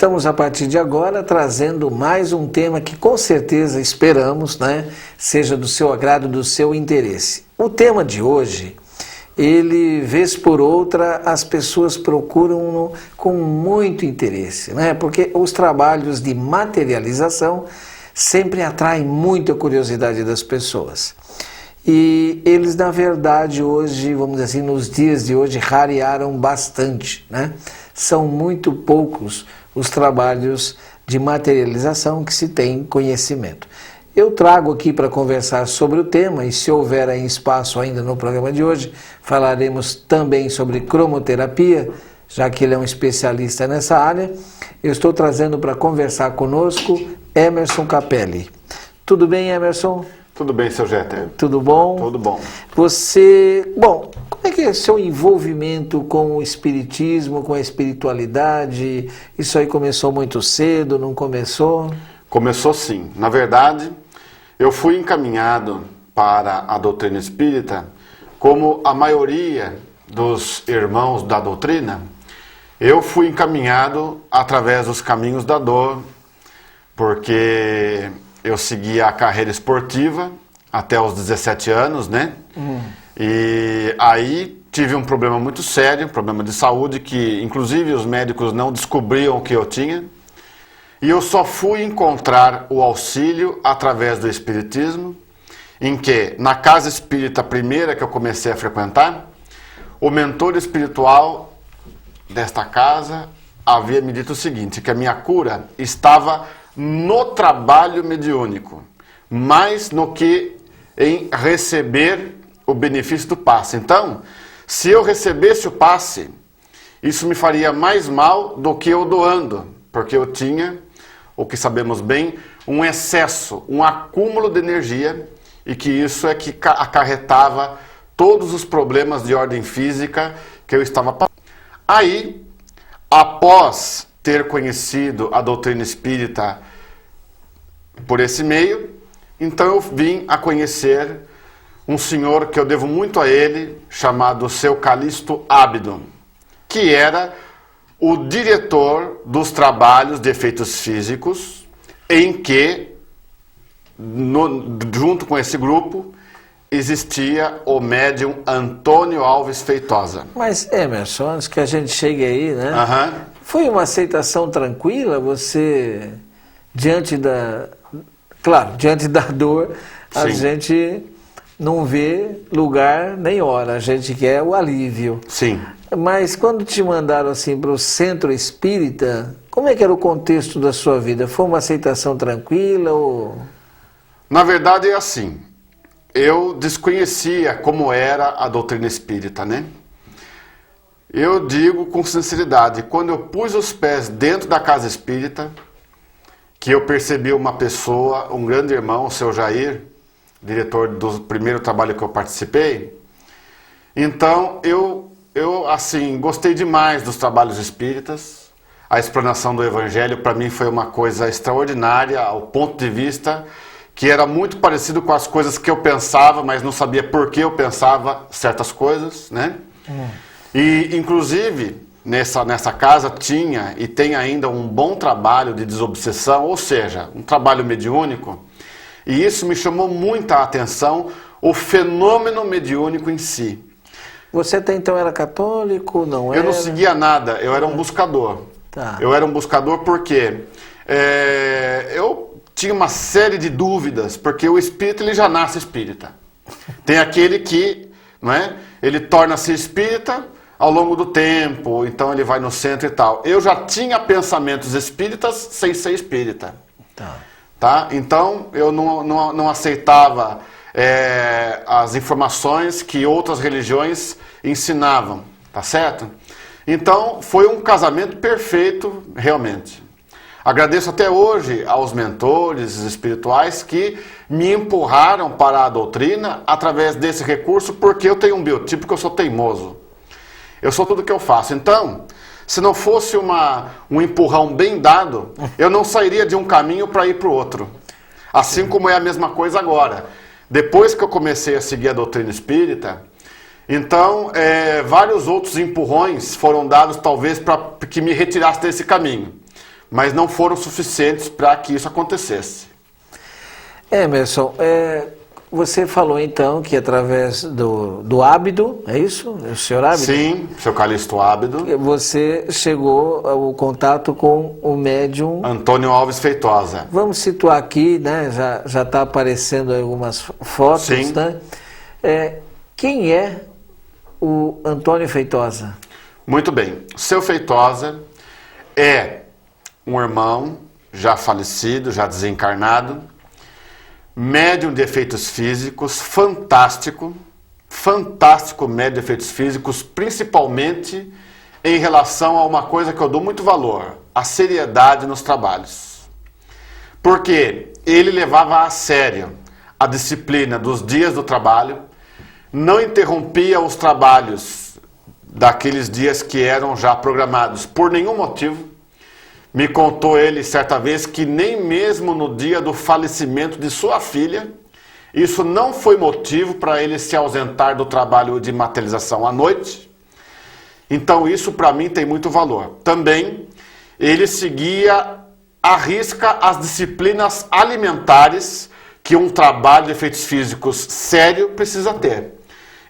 estamos a partir de agora trazendo mais um tema que com certeza esperamos, né, seja do seu agrado, do seu interesse. O tema de hoje, ele, vez por outra, as pessoas procuram com muito interesse, né, porque os trabalhos de materialização sempre atraem muito a curiosidade das pessoas. E eles, na verdade, hoje, vamos dizer assim, nos dias de hoje, rarearam bastante, né? São muito poucos os trabalhos de materialização que se tem conhecimento. Eu trago aqui para conversar sobre o tema, e se houver aí espaço ainda no programa de hoje, falaremos também sobre cromoterapia, já que ele é um especialista nessa área. Eu estou trazendo para conversar conosco Emerson Capelli. Tudo bem, Emerson? Tudo bem, seu Jeter. Tudo bom? Tudo bom. Você, como é que é o seu envolvimento com o espiritismo, com a espiritualidade? Isso aí começou muito cedo, não começou? Começou sim. Na verdade, eu fui encaminhado para a doutrina espírita, como a maioria dos irmãos da doutrina, eu fui encaminhado através dos caminhos da dor, porque eu segui a carreira esportiva até os 17 anos, né? E aí tive um problema muito sério, um problema de saúde, que inclusive os médicos não descobriam o que eu tinha. E eu só fui encontrar o auxílio através do espiritismo, em que, na casa espírita primeira que eu comecei a frequentar, o mentor espiritual desta casa havia me dito o seguinte, que a minha cura estava no trabalho mediúnico, mais no que em receber o benefício do passe. Então, se eu recebesse o passe, isso me faria mais mal do que eu doando, porque eu tinha, o que sabemos bem, um excesso, um acúmulo de energia, e que isso é que acarretava todos os problemas de ordem física que eu estava passando. Aí, após ter conhecido a doutrina espírita por esse meio, então eu vim a conhecer um senhor que eu devo muito a ele, chamado Seu Calixto Ábido, que era o diretor dos trabalhos de efeitos físicos, em que, junto com esse grupo, existia o médium Antônio Alves Feitosa. Mas, Emerson, antes que a gente chegue aí, né? Foi uma aceitação tranquila? Você, diante da dor, a gente não vê lugar nem hora, a gente quer o alívio. Sim. Mas quando te mandaram assim para o centro espírita, como é que era o contexto da sua vida? Foi uma aceitação tranquila ou... Na verdade é assim, eu desconhecia como era a doutrina espírita, né? Eu digo com sinceridade, quando eu pus os pés dentro da casa espírita, que eu percebi uma pessoa, um grande irmão, o seu Jair, diretor do primeiro trabalho que eu participei, então eu assim, gostei demais dos trabalhos espíritas. A explanação do Evangelho para mim foi uma coisa extraordinária, ao ponto de vista que era muito parecido com as coisas que eu pensava, mas não sabia por que eu pensava certas coisas, né? E, inclusive, nessa casa tinha e tem ainda um bom trabalho de desobsessão, ou seja, um trabalho mediúnico, e isso me chamou muita atenção, o fenômeno mediúnico em si. Você até então era católico, não era? Eu não seguia nada, eu era um buscador. Tá. Eu era um buscador porque eu tinha uma série de dúvidas, porque o espírita ele já nasce espírita. Tem aquele que, não é? Ele torna-se espírita ao longo do tempo, então ele vai no centro e tal. Eu já tinha pensamentos espíritas sem ser espírita. Tá? Então eu não aceitava as informações que outras religiões ensinavam, tá certo? Então foi um casamento perfeito, realmente. Agradeço até hoje aos mentores espirituais que me empurraram para a doutrina através desse recurso, porque eu tenho um biotipo que eu sou teimoso. Eu sou tudo que eu faço. Então, se não fosse um empurrão bem dado, eu não sairia de um caminho para ir para o outro. Assim como é a mesma coisa agora. Depois que eu comecei a seguir a doutrina espírita, então vários outros empurrões foram dados talvez para que me retirasse desse caminho. mas não foram suficientes para que isso acontecesse. Emerson, você falou então que através do Ábido, é isso? O senhor Ábido? Sim, seu Calixto Ábido. Você chegou ao contato com o médium Antônio Alves Feitosa. Vamos situar aqui, né? Já está aparecendo algumas fotos, Sim. né? Quem é o Antônio Feitosa? Muito bem. Seu Feitosa é um irmão já falecido, já desencarnado, médium de efeitos físicos, fantástico médium de efeitos físicos, principalmente em relação a uma coisa que eu dou muito valor, a seriedade nos trabalhos. Porque ele levava a sério a disciplina dos dias do trabalho, não interrompia os trabalhos daqueles dias que eram já programados por nenhum motivo. Me contou ele certa vez que nem mesmo no dia do falecimento de sua filha, isso não foi motivo para ele se ausentar do trabalho de materialização à noite. Então isso para mim tem muito valor. Também ele seguia à risca as disciplinas alimentares que um trabalho de efeitos físicos sério precisa ter.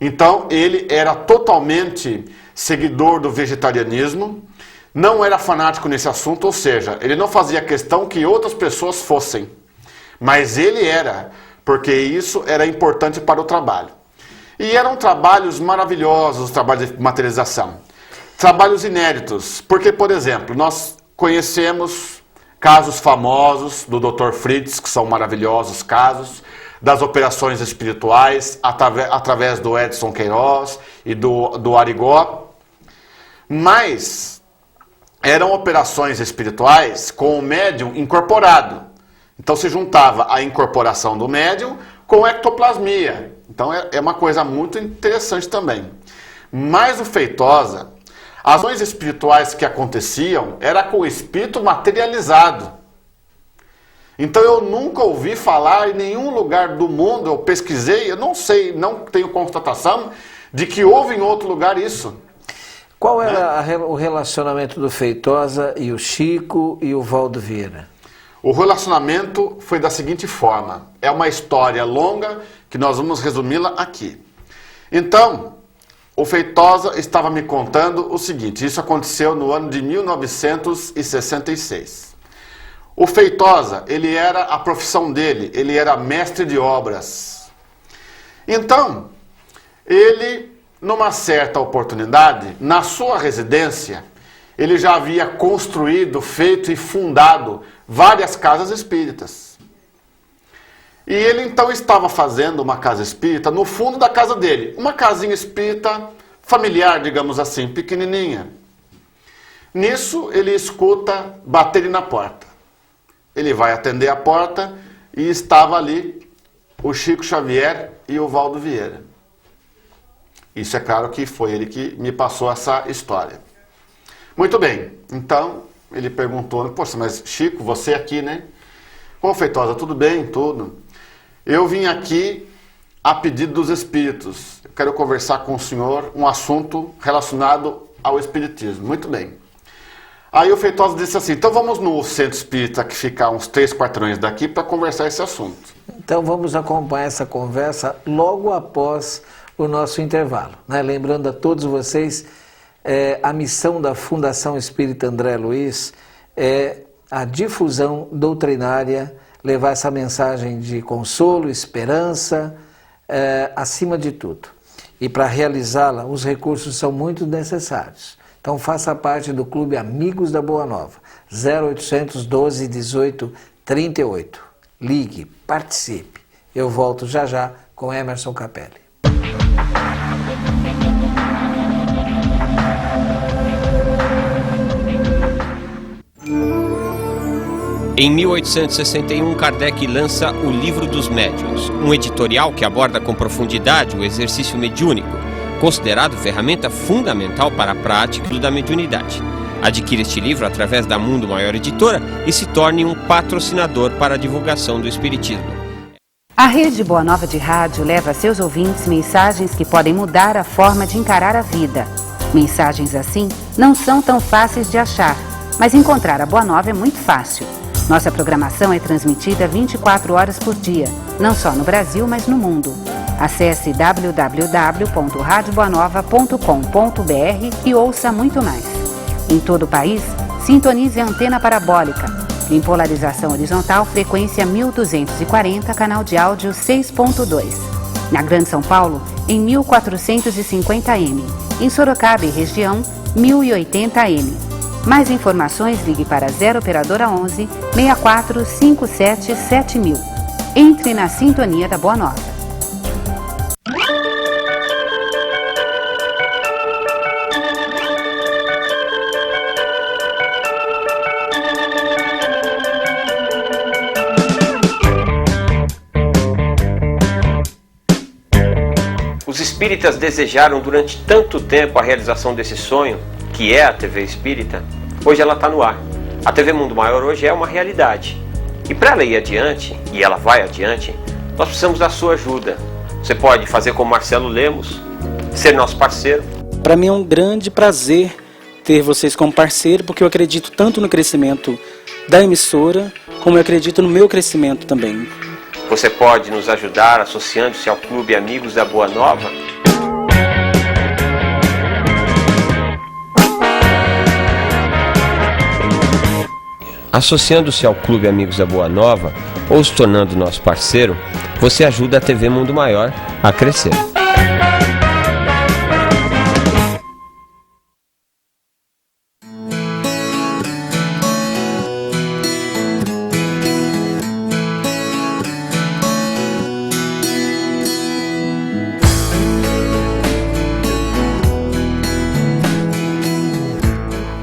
Então ele era totalmente seguidor do vegetarianismo, não era fanático nesse assunto, ou seja, ele não fazia questão que outras pessoas fossem, mas ele era, porque isso era importante para o trabalho. E eram trabalhos maravilhosos, os trabalhos de materialização. Trabalhos inéditos, porque, por exemplo, nós conhecemos casos famosos do Dr. Fritz, que são maravilhosos casos, das operações espirituais, através do Edson Queiroz e do Arigó, mas eram operações espirituais com o médium incorporado. Então se juntava a incorporação do médium com ectoplasmia. Então é uma coisa muito interessante também. Mas o Feitosa, as ações espirituais que aconteciam era com o espírito materializado. Então eu nunca ouvi falar em nenhum lugar do mundo, eu pesquisei, eu não sei, não tenho constatação de que houve em outro lugar isso. Qual era o relacionamento do Feitosa e o Chico e o Valdo Vieira? O relacionamento foi da seguinte forma, é uma história longa que nós vamos resumi-la aqui. Então, o Feitosa estava me contando o seguinte, isso aconteceu no ano de 1966. O Feitosa, ele era a profissão dele, ele era mestre de obras. Então, ele, numa certa oportunidade, na sua residência, ele já havia construído, feito e fundado várias casas espíritas. E ele então estava fazendo uma casa espírita no fundo da casa dele, uma casinha espírita familiar, digamos assim, pequenininha. Nisso ele escuta baterem na porta. Ele vai atender a porta e estava ali o Chico Xavier e o Valdo Vieira. Isso é claro que foi ele que me passou essa história. Muito bem, então ele perguntou, poxa, mas Chico, você aqui, né? Ô Feitosa, tudo bem? Tudo. Eu vim aqui a pedido dos espíritos. Eu quero conversar com o senhor um assunto relacionado ao espiritismo. Muito bem. Aí o Feitosa disse assim, então vamos no centro espírita que fica a uns 3 quarteirões daqui para conversar esse assunto. Então vamos acompanhar essa conversa logo após o nosso intervalo, né? Lembrando a todos vocês, a missão da Fundação Espírita André Luiz é a difusão doutrinária, levar essa mensagem de consolo, esperança, acima de tudo. E para realizá-la, os recursos são muito necessários. Então faça parte do Clube Amigos da Boa Nova, 0800 12 18 38. Ligue, participe. Eu volto já já com Emerson Capelli. Em 1861, Kardec lança O Livro dos Médiuns, um editorial que aborda com profundidade o exercício mediúnico, considerado ferramenta fundamental para a prática da mediunidade. Adquira este livro através da Mundo Maior Editora e se torne um patrocinador para a divulgação do Espiritismo. A Rede Boa Nova de Rádio leva a seus ouvintes mensagens que podem mudar a forma de encarar a vida. Mensagens assim não são tão fáceis de achar, Mas encontrar a Boa Nova é muito fácil. Nossa programação é transmitida 24 horas por dia, não só no Brasil, mas no mundo. Acesse www.radioboanova.com.br e ouça muito mais. Em todo o país, sintonize a antena parabólica. Em polarização horizontal, frequência 1240, canal de áudio 6.2. Na Grande São Paulo, em 1450M. Em Sorocaba e região, 1080M. Mais informações, ligue para 0 operadora 11 64 57 7000. Entre na sintonia da Boa Nova. Os espíritas desejaram durante tanto tempo a realização desse sonho, que é a TV Espírita. Hoje ela está no ar. A TV Mundo Maior hoje é uma realidade. E para ela ir adiante, e ela vai adiante, nós precisamos da sua ajuda. Você pode fazer como Marcelo Lemos, ser nosso parceiro. Para mim é um grande prazer ter vocês como parceiro, porque eu acredito tanto no crescimento da emissora, como eu acredito no meu crescimento também. Você pode nos ajudar associando-se ao Clube Amigos da Boa Nova. Associando-se ao Clube Amigos da Boa Nova ou se tornando nosso parceiro, você ajuda a TV Mundo Maior a crescer.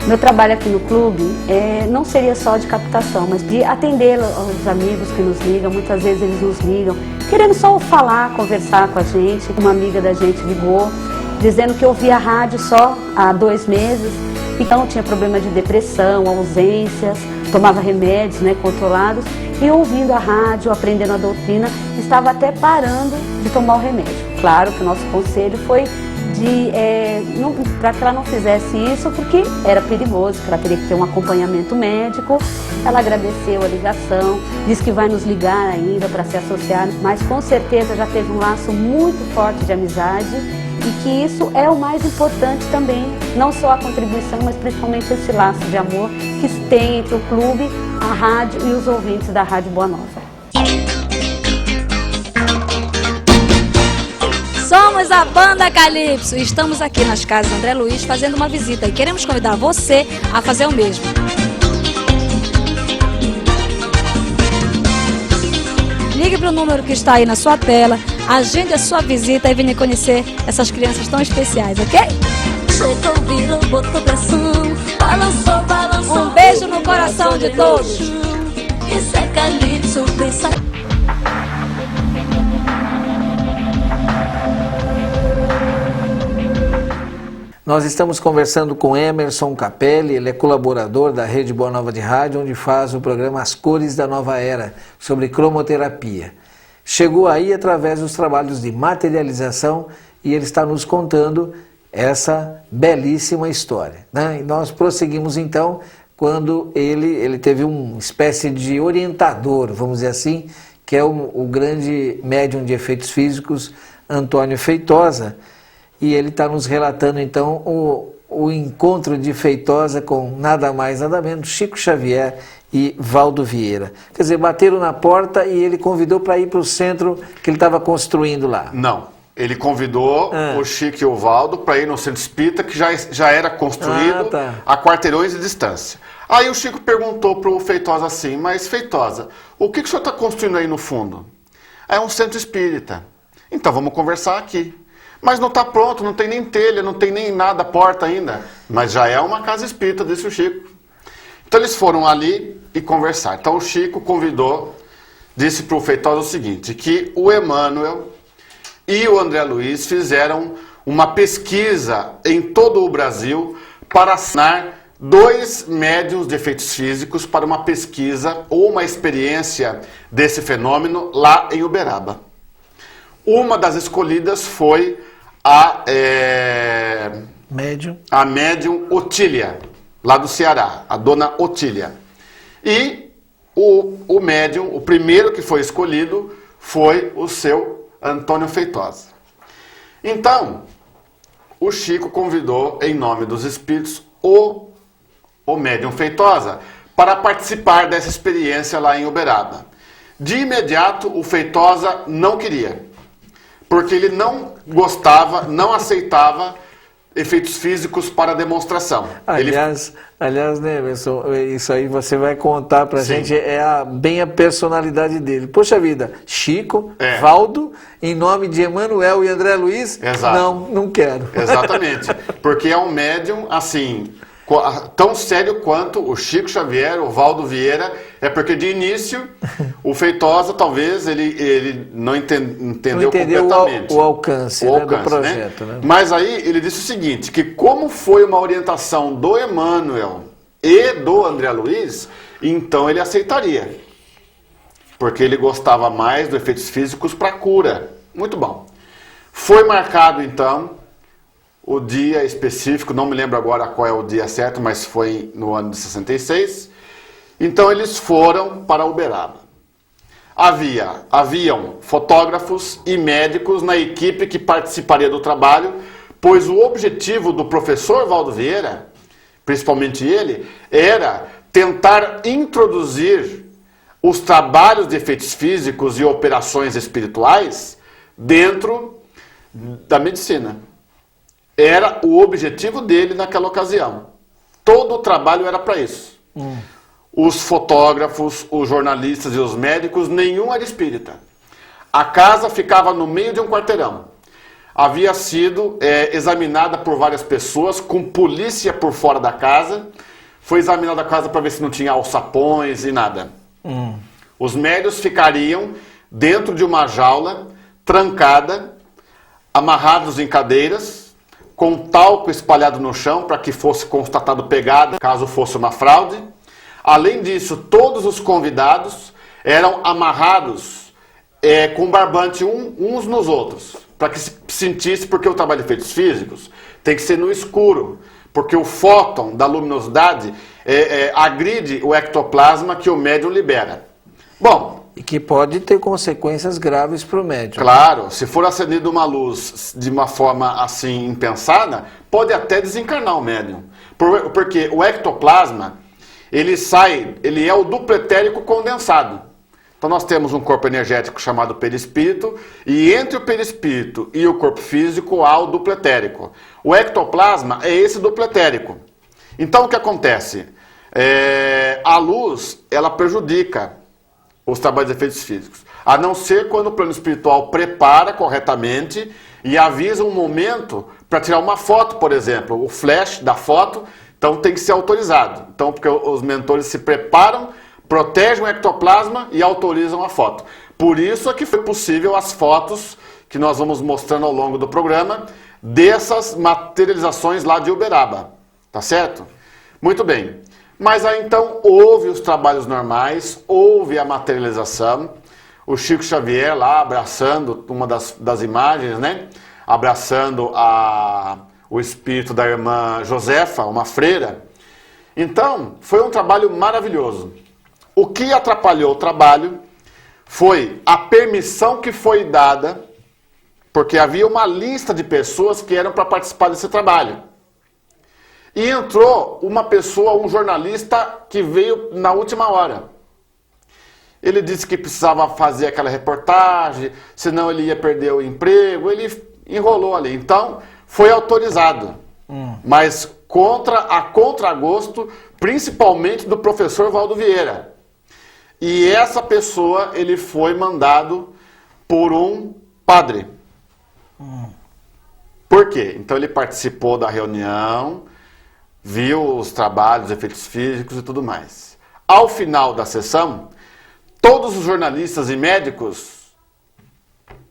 Meu trabalho aqui no clube não seria só de captação, mas de atender os amigos que nos ligam. Muitas vezes eles nos ligam, querendo só falar, conversar com a gente. Uma amiga da gente ligou, dizendo que ouvia a rádio só há 2 meses, então tinha problema de depressão, ausências, tomava remédios, controlados, e ouvindo a rádio, aprendendo a doutrina, estava até parando de tomar o remédio. Claro que o nosso conselho foi para que ela não fizesse isso, porque era perigoso, que ela teria que ter um acompanhamento médico. Ela agradeceu a ligação, disse que vai nos ligar ainda para se associar, mas com certeza já teve um laço muito forte de amizade, e que isso é o mais importante também, não só a contribuição, mas principalmente esse laço de amor que tem entre o clube, a rádio e os ouvintes da Rádio Boa Nova. Somos a Banda Calypso e estamos aqui nas casas André Luiz fazendo uma visita e queremos convidar você a fazer o mesmo. Ligue para o número que está aí na sua tela, agende a sua visita e venha conhecer essas crianças tão especiais, ok? Um beijo no coração de todos. Isso é Calypso, pensa. Nós estamos conversando com Emerson Capelli, ele é colaborador da Rede Boa Nova de Rádio, onde faz o programa As Cores da Nova Era, sobre cromoterapia. Chegou aí através dos trabalhos de materialização e ele está nos contando essa belíssima história, E nós prosseguimos então quando ele teve uma espécie de orientador, vamos dizer assim, que é o grande médium de efeitos físicos, Antônio Feitosa. E ele está nos relatando, então, o encontro de Feitosa com nada mais, nada menos, Chico Xavier e Valdo Vieira. Quer dizer, bateram na porta e ele convidou para ir para o centro que ele estava construindo lá. Não, ele convidou o Chico e o Valdo para ir no centro espírita, que já era construído a quarteirões de distância. Aí o Chico perguntou para o Feitosa assim, mas Feitosa, o que o senhor está construindo aí no fundo? É um centro espírita. Então vamos conversar aqui. Mas não está pronto, não tem nem telha, não tem nem nada, porta ainda. Mas já é uma casa espírita, disse o Chico. Então eles foram ali e conversaram. Então o Chico convidou, disse para o Feitosa o seguinte, que o Emmanuel e o André Luiz fizeram uma pesquisa em todo o Brasil para assinar 2 médiuns de efeitos físicos para uma pesquisa ou uma experiência desse fenômeno lá em Uberaba. Uma das escolhidas foi a médium Otília. lá do Ceará, a dona Otília. E o médium, o primeiro que foi escolhido, foi o seu Antônio Feitosa. Então, o Chico convidou, em nome dos espíritos, o médium Feitosa para participar dessa experiência lá em Uberaba. De imediato, o Feitosa não queria, porque ele não gostava, não aceitava efeitos físicos para demonstração. Aliás, né, Emerson, isso aí você vai contar pra Sim. gente, bem a personalidade dele. Poxa vida, Chico, Valdo, em nome de Emanuel e André Luiz, Exato. não quero. Exatamente, porque é um médium, assim, tão sério quanto o Chico Xavier, o Valdo Vieira, é porque de início o Feitosa talvez ele não entendeu completamente o alcance, do projeto. Né? Mas aí ele disse o seguinte, que como foi uma orientação do Emmanuel e do André Luiz, então ele aceitaria, porque ele gostava mais dos efeitos físicos para cura. Muito bom. Foi marcado então o dia específico, não me lembro agora qual é o dia certo, mas foi no ano de 66. Então eles foram para Uberaba. Haviam fotógrafos e médicos na equipe que participaria do trabalho, pois o objetivo do professor Valdo Vieira, principalmente ele, era tentar introduzir os trabalhos de efeitos físicos e operações espirituais dentro da medicina. Era o objetivo dele naquela ocasião. Todo o trabalho era para isso. Os fotógrafos, os jornalistas e os médicos, nenhum era espírita. A casa ficava no meio de um quarteirão. Havia sido examinada por várias pessoas, com polícia por fora da casa. Foi examinada a casa para ver se não tinha alçapões e nada. Os médios ficariam dentro de uma jaula, trancada, amarrados em cadeiras, com talco espalhado no chão para que fosse constatado pegada, caso fosse uma fraude. Além disso, todos os convidados eram amarrados com barbante uns nos outros, para que se sentisse, porque o trabalho de efeitos físicos tem que ser no escuro, porque o fóton da luminosidade agride o ectoplasma que o médium libera. Bom, E que pode ter consequências graves para o médium. claro, se for acendida uma luz de uma forma assim impensada, pode até desencarnar o médium. Porque o ectoplasma, ele é o duplo etérico condensado. Então nós temos um corpo energético chamado perispírito, e entre o perispírito e o corpo físico há o duplo etérico. O ectoplasma é esse duplo etérico. Então o que acontece? A luz, ela prejudica os trabalhos de efeitos físicos. A não ser quando o plano espiritual prepara corretamente e avisa um momento para tirar uma foto, por exemplo. O flash da foto, então tem que ser autorizado. Então, porque os mentores se preparam, protegem o ectoplasma e autorizam a foto. Por isso é que foi possível as fotos que nós vamos mostrando ao longo do programa dessas materializações lá de Uberaba. Tá certo? Muito bem. Mas aí então houve os trabalhos normais, houve a materialização, o Chico Xavier lá abraçando uma das imagens, né? Abraçando o espírito da irmã Josefa, uma freira. Então, foi um trabalho maravilhoso. O que atrapalhou o trabalho foi a permissão que foi dada, porque havia uma lista de pessoas que eram para participar desse trabalho. E entrou uma pessoa, um jornalista, que veio na última hora. Ele disse que precisava fazer aquela reportagem, senão ele ia perder o emprego, ele enrolou ali. Então, foi autorizado, mas a contragosto, principalmente do professor Valdo Vieira. E essa pessoa, ele foi mandado por um padre. Por quê? Então, ele participou da reunião, viu os trabalhos, efeitos físicos e tudo mais. Ao final da sessão, todos os jornalistas e médicos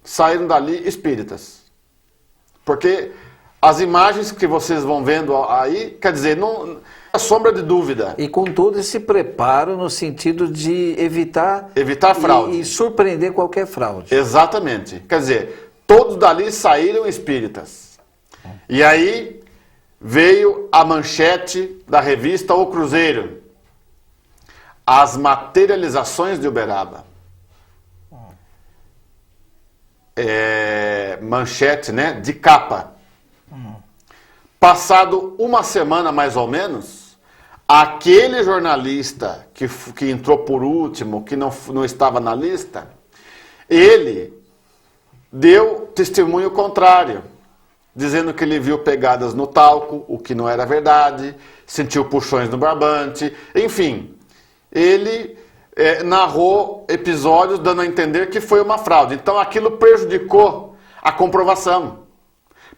saíram dali espíritas. Porque as imagens que vocês vão vendo aí, quer dizer, não há sombra de dúvida. E com todo esse preparo no sentido de evitar fraude. E surpreender qualquer fraude. Exatamente. Quer dizer, todos dali saíram espíritas. E aí veio a manchete da revista O Cruzeiro. As materializações de Uberaba. Manchete, né? De capa. Passado uma semana mais ou menos, aquele jornalista que entrou por último, que não estava na lista, ele deu testemunho contrário, dizendo que ele viu pegadas no talco, o que não era verdade, sentiu puxões no barbante, enfim, ele narrou episódios dando a entender que foi uma fraude. Então aquilo prejudicou a comprovação,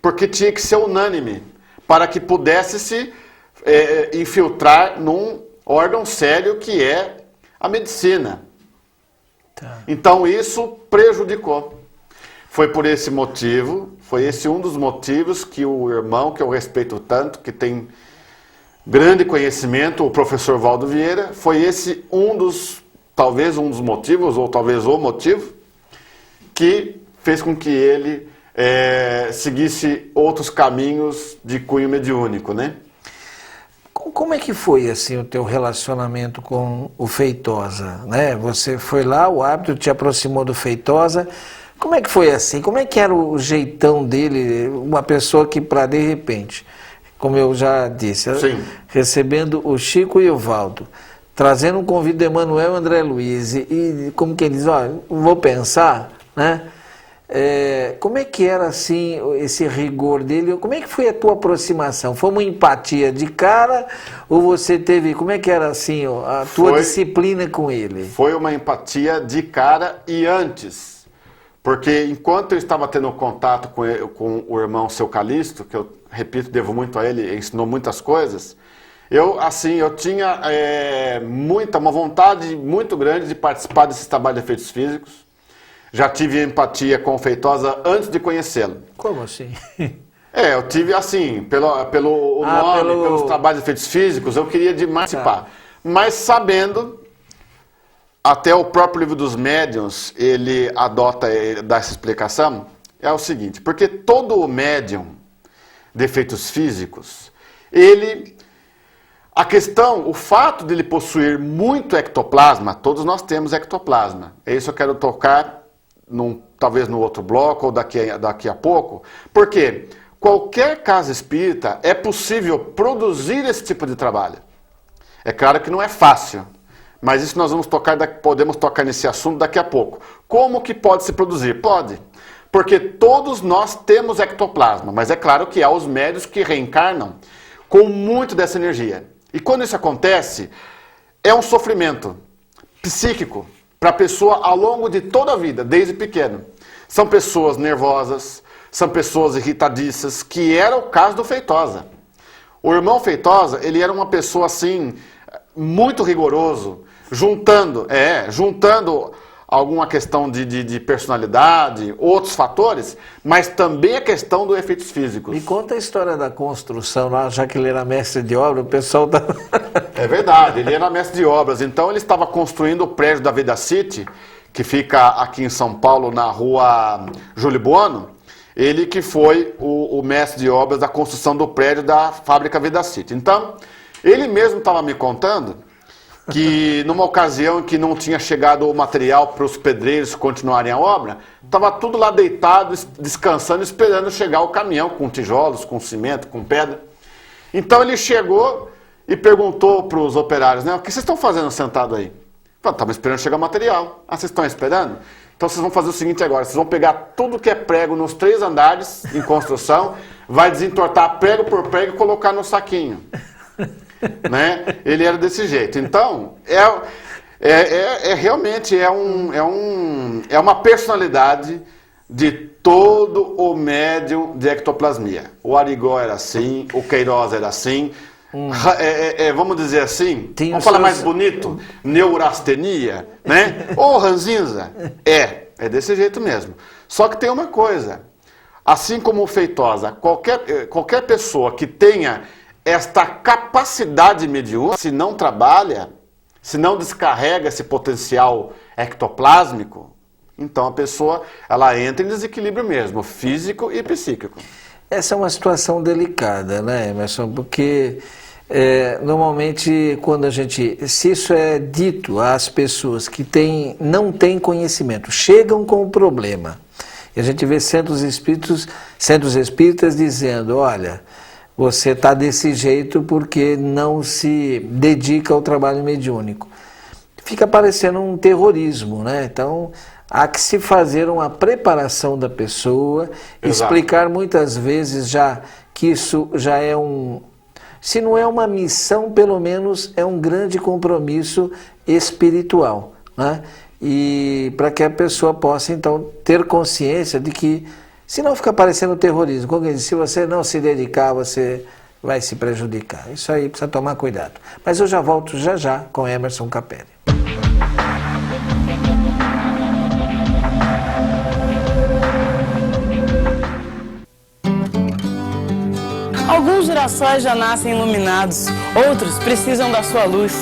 porque tinha que ser unânime, para que pudesse se infiltrar num órgão sério que é a medicina. Tá. Então isso prejudicou. Foi por esse motivo, foi esse um dos motivos que o irmão, que eu respeito tanto, que tem grande conhecimento, o professor Valdo Vieira, foi esse talvez um dos motivos, ou talvez o motivo, que fez com que ele seguisse outros caminhos de cunho mediúnico, né? Como é que foi assim o teu relacionamento com o Feitosa, né? Você foi lá, o hábito te aproximou do Feitosa. Como é que foi assim? Como é que era o jeitão dele? Uma pessoa que para de repente, como eu já disse, recebendo o Chico e o Valdo, trazendo um convite de Emanuel e André Luiz e como quem diz, olha, vou pensar, né? Como é que era assim esse rigor dele? Como é que foi a tua aproximação? Foi uma empatia de cara ou você teve, como é que era assim a tua disciplina com ele? Foi uma empatia de cara e antes, porque enquanto eu estava tendo contato com o irmão Seu Calixto, que eu repito, devo muito a ele, ensinou muitas coisas, eu tinha uma vontade muito grande de participar desse trabalho de efeitos físicos. Já tive empatia com o Feitosa antes de conhecê-lo. Como assim? Eu tive assim, pelo nome, pelos trabalhos de efeitos físicos, eu queria participar. Tá. Mas sabendo, até o próprio Livro dos Médiuns, ele dá essa explicação, é o seguinte, porque todo médium de efeitos físicos, o fato de ele possuir muito ectoplasma, todos nós temos ectoplasma, é isso que eu quero tocar, talvez no outro bloco ou daqui a pouco, porque qualquer casa espírita é possível produzir esse tipo de trabalho. É claro que não é fácil, mas isso nós podemos tocar nesse assunto daqui a pouco. Como que pode se produzir? Pode, porque todos nós temos ectoplasma, mas é claro que há os médios que reencarnam com muito dessa energia. E quando isso acontece, é um sofrimento psíquico para a pessoa ao longo de toda a vida, desde pequeno. São pessoas nervosas, são pessoas irritadiças, que era o caso do Feitosa. O irmão Feitosa, ele era uma pessoa assim, muito rigoroso, juntando alguma questão de personalidade, outros fatores, mas também a questão dos efeitos físicos. Me conta a história da construção lá, já que ele era mestre de obra, o pessoal da... É verdade, ele era mestre de obras, então ele estava construindo o prédio da Vida City, que fica aqui em São Paulo, na rua Júlio Buono, ele que foi o mestre de obras da construção do prédio da fábrica Vida City. Então, ele mesmo estava me contando que numa ocasião em que não tinha chegado o material para os pedreiros continuarem a obra, estava tudo lá deitado, descansando, esperando chegar o caminhão com tijolos, com cimento, com pedra. Então ele chegou e perguntou para os operários, né, o que vocês estão fazendo sentado aí? Estava esperando chegar o material. Vocês estão esperando? Então vocês vão fazer o seguinte agora, vocês vão pegar tudo que é prego nos 3 andares em construção, vai desentortar prego por prego e colocar no saquinho. Né? Ele era desse jeito. Então, realmente é uma personalidade de todo o médium de ectoplasmia. O Arigó era assim, o Queiroz era assim. Vamos dizer assim, vamos falar mais bonito, neurastenia, né? Ou ranzinza. É desse jeito mesmo. Só que tem uma coisa, assim como o Feitosa, qualquer pessoa que tenha esta capacidade mediúnica, se não trabalha, se não descarrega esse potencial ectoplásmico, então a pessoa ela entra em desequilíbrio mesmo, físico e psíquico. Essa é uma situação delicada, né, Emerson? Porque normalmente quando se isso é dito às pessoas que não têm conhecimento, chegam com o problema, e a gente vê centros espíritas dizendo, olha, você está desse jeito porque não se dedica ao trabalho mediúnico. Fica parecendo um terrorismo, né? Então, há que se fazer uma preparação da pessoa, explicar muitas vezes já que isso já é se não é uma missão, pelo menos é um grande compromisso espiritual, né? E para que a pessoa possa, então, ter consciência de que, se não fica parecendo terrorismo, como eu disse, se você não se dedicar, você vai se prejudicar. Isso aí precisa tomar cuidado. Mas eu já volto já com Emerson Capelli. Alguns girassóis já nascem iluminados, outros precisam da sua luz.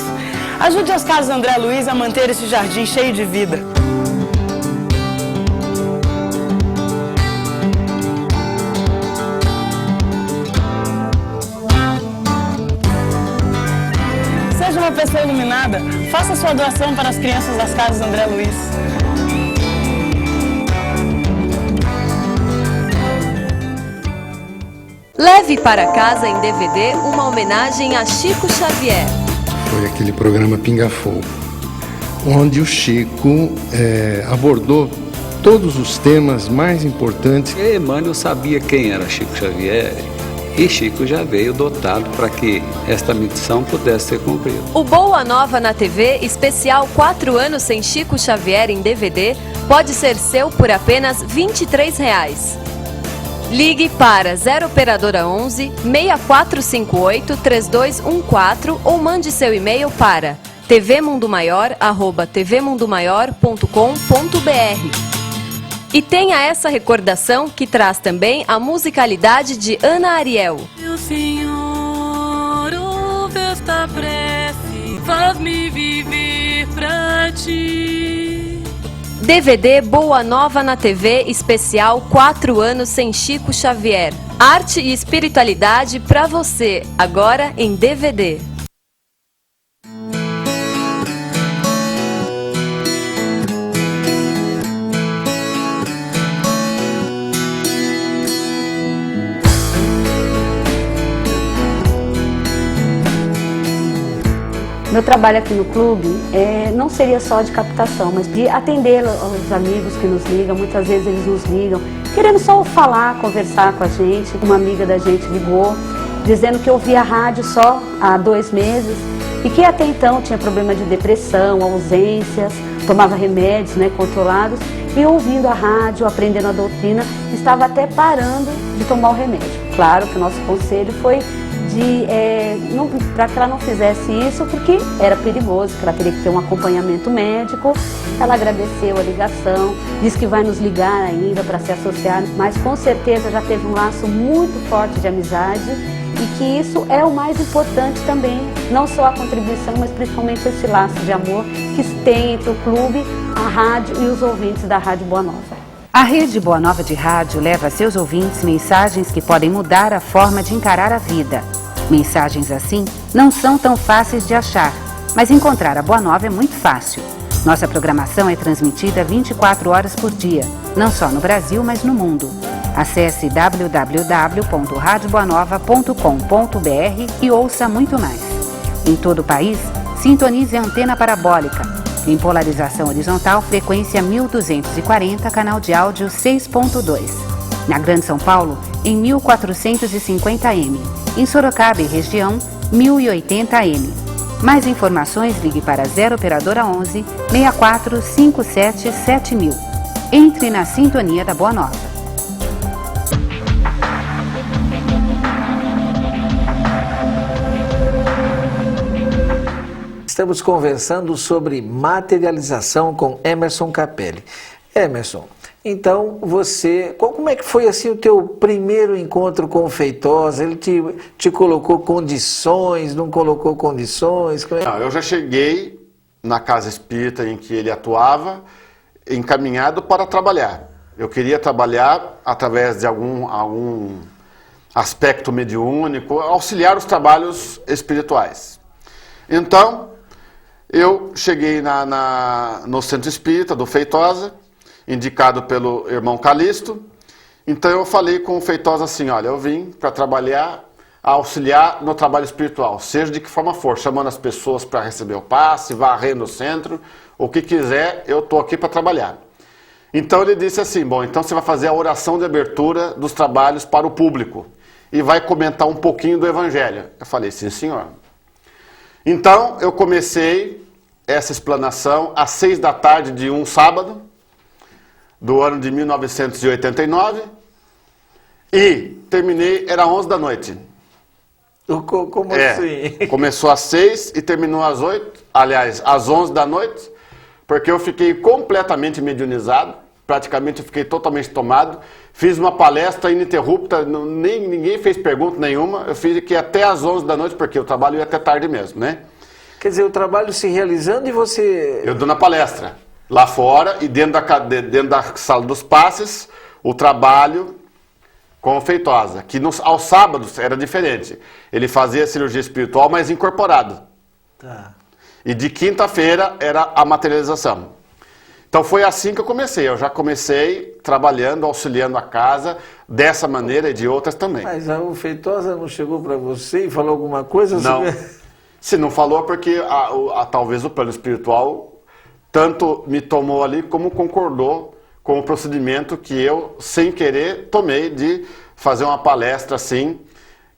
Ajude as Casas André Luiz a manter esse jardim cheio de vida. Seja uma pessoa iluminada, faça sua doação para as crianças das Casas André Luiz. Leve para casa em DVD uma homenagem a Chico Xavier. Foi aquele programa Pinga Fogo, onde o Chico abordou todos os temas mais importantes. Emmanuel sabia quem era Chico Xavier e Chico já veio dotado para que esta missão pudesse ser cumprida. O Boa Nova na TV, especial 4 anos sem Chico Xavier em DVD, pode ser seu por apenas R$ 23. Ligue para 0 Operadora 11 6458 3214 ou mande seu e-mail para tvmundomaior@tvmundomaior.com.br. E tenha essa recordação que traz também a musicalidade de Ana Ariel. Meu Senhor, ouve esta prece, faz-me viver pra ti. DVD Boa Nova na TV, especial 4 anos sem Chico Xavier. Arte e espiritualidade pra você, agora em DVD. Meu trabalho aqui no clube não seria só de captação, mas de atender os amigos que nos ligam. Muitas vezes eles nos ligam querendo só falar, conversar com a gente. Uma amiga da gente ligou dizendo que ouvia a rádio só há 2 meses e que até então tinha problema de depressão, ausências, tomava remédios controlados e ouvindo a rádio, aprendendo a doutrina, estava até parando de tomar o remédio. Claro que o nosso conselho foi para que ela não fizesse isso, porque era perigoso, que ela teria que ter um acompanhamento médico. Ela agradeceu a ligação, disse que vai nos ligar ainda para se associar, mas com certeza já teve um laço muito forte de amizade e que isso é o mais importante também, não só a contribuição, mas principalmente esse laço de amor que tem entre o clube, a rádio e os ouvintes da Rádio Boa Nova. A Rede Boa Nova de Rádio leva a seus ouvintes mensagens que podem mudar a forma de encarar a vida. Mensagens assim não são tão fáceis de achar, mas encontrar a Boa Nova é muito fácil. Nossa programação é transmitida 24 horas por dia, não só no Brasil, mas no mundo. Acesse www.radioboanova.com.br e ouça muito mais. Em todo o país, sintonize a antena parabólica. Em polarização horizontal, frequência 1240, canal de áudio 6.2. Na Grande São Paulo, em 1450M. Em Sorocaba e região, 1080M. Mais informações, ligue para 0 Operadora 11 6457 7000. Entre na sintonia da Boa Nova. Estamos conversando sobre materialização com Emerson Capelli. Emerson, então como é que foi assim o teu primeiro encontro com o Feitosa? Ele te colocou condições, não colocou condições? Não, eu já cheguei na casa espírita em que ele atuava, encaminhado para trabalhar. Eu queria trabalhar através de algum aspecto mediúnico, auxiliar os trabalhos espirituais. Então, eu cheguei no Centro Espírita do Feitosa, indicado pelo irmão Calixto. Então eu falei com o Feitosa assim, olha, eu vim para trabalhar, auxiliar no trabalho espiritual, seja de que forma for, chamando as pessoas para receber o passe, varrendo o centro, o que quiser, eu estou aqui para trabalhar. Então ele disse assim, bom, então você vai fazer a oração de abertura dos trabalhos para o público e vai comentar um pouquinho do Evangelho. Eu falei, sim senhor. Então eu comecei essa explanação às 6 da tarde de um sábado, do ano de 1989, e terminei, era 11 da noite. Como assim? Começou às 6 e terminou às 8, aliás, às 11 da noite, porque eu fiquei completamente mediunizado, praticamente eu fiquei totalmente tomado, fiz uma palestra ininterrupta, ninguém fez pergunta nenhuma, eu fiz aqui até às 11 da noite, porque o trabalho ia até tarde mesmo, né? Quer dizer, o trabalho se realizando e você... Eu dando a palestra. Lá fora e dentro da sala dos passes, o trabalho com o Feitosa, que aos sábados era diferente. Ele fazia cirurgia espiritual, mas incorporado. Tá. E de quinta-feira era a materialização. Então foi assim que eu comecei. Eu já comecei trabalhando, auxiliando a casa, dessa maneira e de outras também. Mas o Feitosa não chegou para você e falou alguma coisa? Não. Se não falou, porque talvez o plano espiritual... tanto me tomou ali, como concordou com o procedimento que eu, sem querer, tomei de fazer uma palestra assim,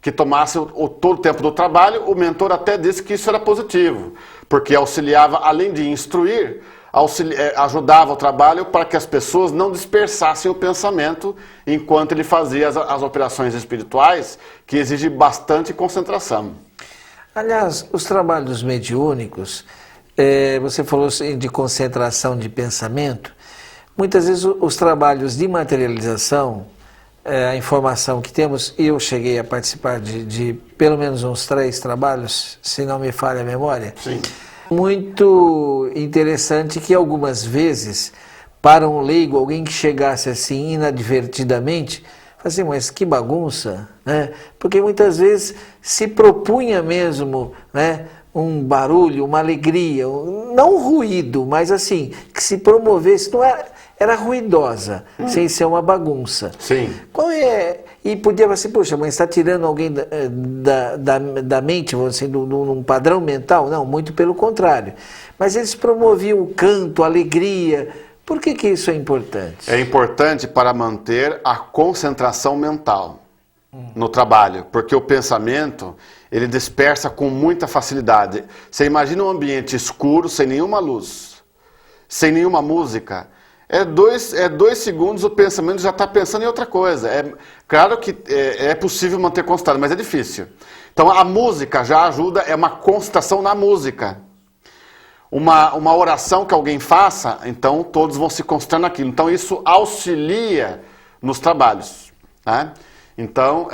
que tomasse todo o tempo do trabalho. O mentor até disse que isso era positivo, porque auxiliava, além de instruir, ajudava o trabalho para que as pessoas não dispersassem o pensamento enquanto ele fazia as operações espirituais, que exigem bastante concentração. Aliás, os trabalhos mediúnicos... você falou de concentração de pensamento. Muitas vezes os trabalhos de materialização, a informação que temos, eu cheguei a participar de pelo menos uns 3 trabalhos, se não me falha a memória. Sim. Muito interessante que algumas vezes, para um leigo, alguém que chegasse assim inadvertidamente, assim, mas que bagunça, né? Porque muitas vezes se propunha mesmo, né, um barulho, uma alegria, não ruído, mas assim, que se promovesse, não era ruidosa, sem ser uma bagunça. Sim. Qual é? E podia assim, poxa, mas está tirando alguém da mente, assim, num padrão mental? Não, muito pelo contrário. Mas eles promoviam o canto, a alegria. Por que isso é importante? É importante para manter a concentração mental no trabalho, porque o pensamento, ele dispersa com muita facilidade. Você imagina um ambiente escuro, sem nenhuma luz, sem nenhuma música, é dois segundos o pensamento já está pensando em outra coisa. Claro que é possível manter concentrado, mas é difícil. Então a música já ajuda, é uma concentração na música. Uma oração que alguém faça, então todos vão se concentrar naquilo. Então isso auxilia nos trabalhos, né? Então,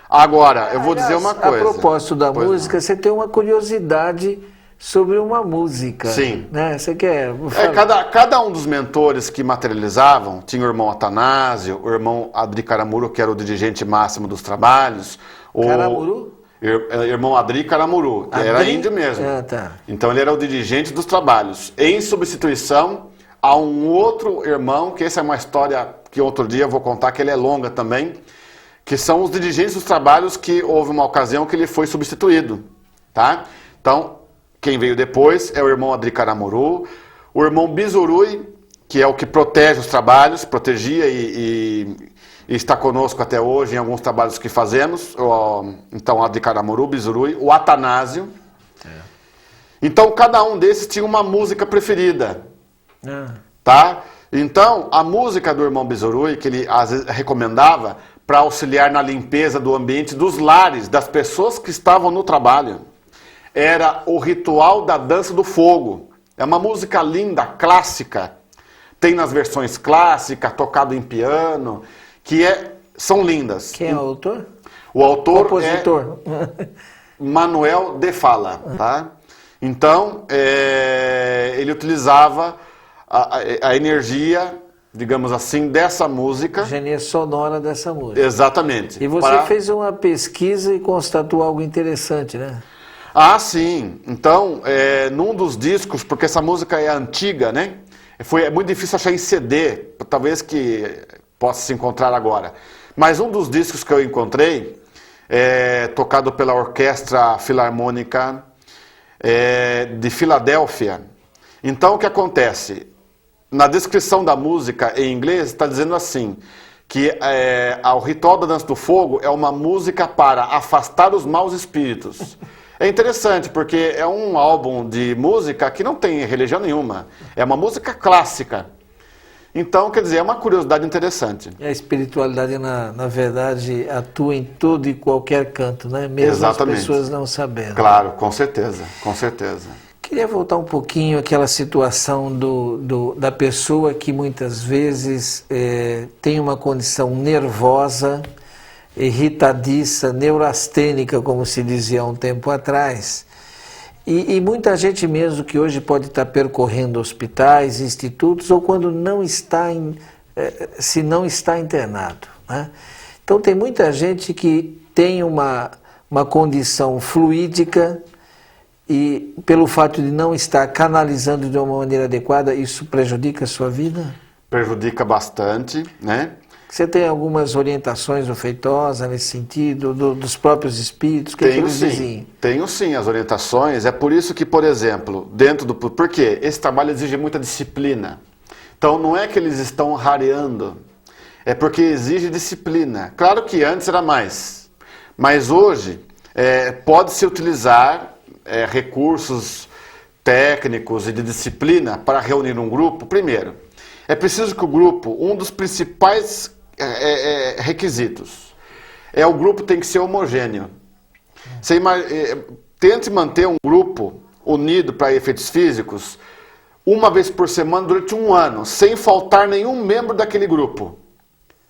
agora, eu vou dizer uma coisa. A propósito da música, você tem uma curiosidade sobre uma música. Sim. Né? Você quer... Cada um dos mentores que materializavam, tinha o irmão Atanásio, o irmão Adri Caramuru, que era o dirigente máximo dos trabalhos. Caramuru? Irmão Adri Caramuru, que era índio mesmo. Tá. Então ele era o dirigente dos trabalhos. Em substituição a um outro irmão, que essa é uma história que outro dia eu vou contar, que ele é longa também, que são os dirigentes dos trabalhos, que houve uma ocasião que ele foi substituído, tá? Então, quem veio depois é o irmão Adri Caramuru, o irmão Bizurui, que é o que protege os trabalhos, protegia e está conosco até hoje em alguns trabalhos que fazemos, então Adri Caramuru, Bizurui, o Atanásio. Então, cada um desses tinha uma música preferida, tá? Então, a música do irmão Bizurui, que ele às vezes recomendava para auxiliar na limpeza do ambiente dos lares, das pessoas que estavam no trabalho, era o Ritual da Dança do Fogo. É uma música linda, clássica. Tem nas versões clássicas, tocado em piano, são lindas. Quem é o autor? O autor compositor. É Manuel de Fala, tá? Então, ele utilizava a energia digamos assim, dessa música. Genia sonora dessa música. Exatamente. E você fez uma pesquisa e constatou algo interessante, né? Ah, sim. Então, num dos discos, porque essa música é antiga, né? É muito difícil achar em CD, talvez que possa se encontrar agora. Mas um dos discos que eu encontrei, tocado pela Orquestra Filarmônica de Filadélfia. Então, o que acontece? Na descrição da música em inglês está dizendo assim, que o Ritual da Dança do Fogo é uma música para afastar os maus espíritos. É interessante, porque é um álbum de música que não tem religião nenhuma. É uma música clássica. Então, quer dizer, é uma curiosidade interessante. A espiritualidade, na verdade, atua em todo e qualquer canto, né? Mesmo Exatamente. As pessoas não sabendo. Claro, com certeza, com certeza. Queria voltar um pouquinho àquela situação da pessoa que muitas vezes tem uma condição nervosa, irritadiça, neurastênica, como se dizia há um tempo atrás. E muita gente mesmo que hoje pode estar percorrendo hospitais, institutos, ou quando não está se não está internado, né? Então tem muita gente que tem uma condição fluídica e pelo fato de não estar canalizando de uma maneira adequada, isso prejudica a sua vida? Prejudica bastante, né? Você tem algumas orientações do Feitosa nesse sentido, dos próprios espíritos? O que eles dizem? Tenho sim as orientações. É por isso que, por exemplo, por quê? Esse trabalho exige muita disciplina. Então não é que eles estão rareando, é porque exige disciplina. Claro que antes era mais, mas hoje pode-se utilizar recursos técnicos e de disciplina para reunir um grupo. Primeiro, é preciso que o grupo, um dos principais requisitos, o grupo tem que ser homogêneo. Tente manter um grupo unido para efeitos físicos uma vez por semana durante um ano, sem faltar nenhum membro daquele grupo.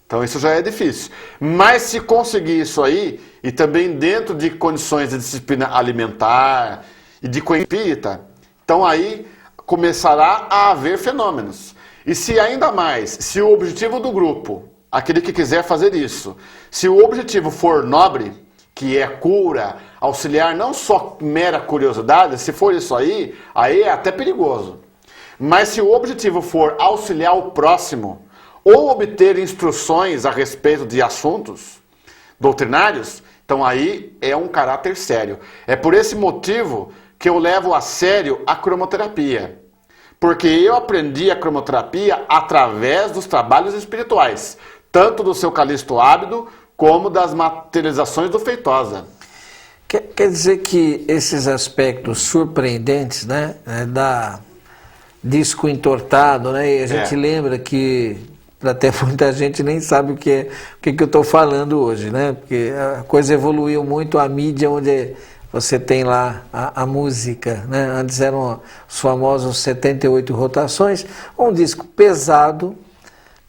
Então isso já é difícil. Mas se conseguir isso aí, e também dentro de condições de disciplina alimentar e de espírita, então aí começará a haver fenômenos. E se ainda mais, se o objetivo do grupo, aquele que quiser fazer isso, se o objetivo for nobre, que é cura, auxiliar, não só mera curiosidade, se for isso aí é até perigoso. Mas se o objetivo for auxiliar o próximo, ou obter instruções a respeito de assuntos doutrinários, então aí é um caráter sério. É por esse motivo que eu levo a sério a cromoterapia. Porque eu aprendi a cromoterapia através dos trabalhos espirituais, tanto do seu Calixto Ábido, como das materializações do Feitosa. Quer dizer que esses aspectos surpreendentes, né, da disco entortado, né, e a gente lembra que até muita gente nem sabe o que eu estou falando hoje, né, porque a coisa evoluiu muito, a mídia onde você tem lá a música, né? Antes eram os famosos 78 rotações, um disco pesado,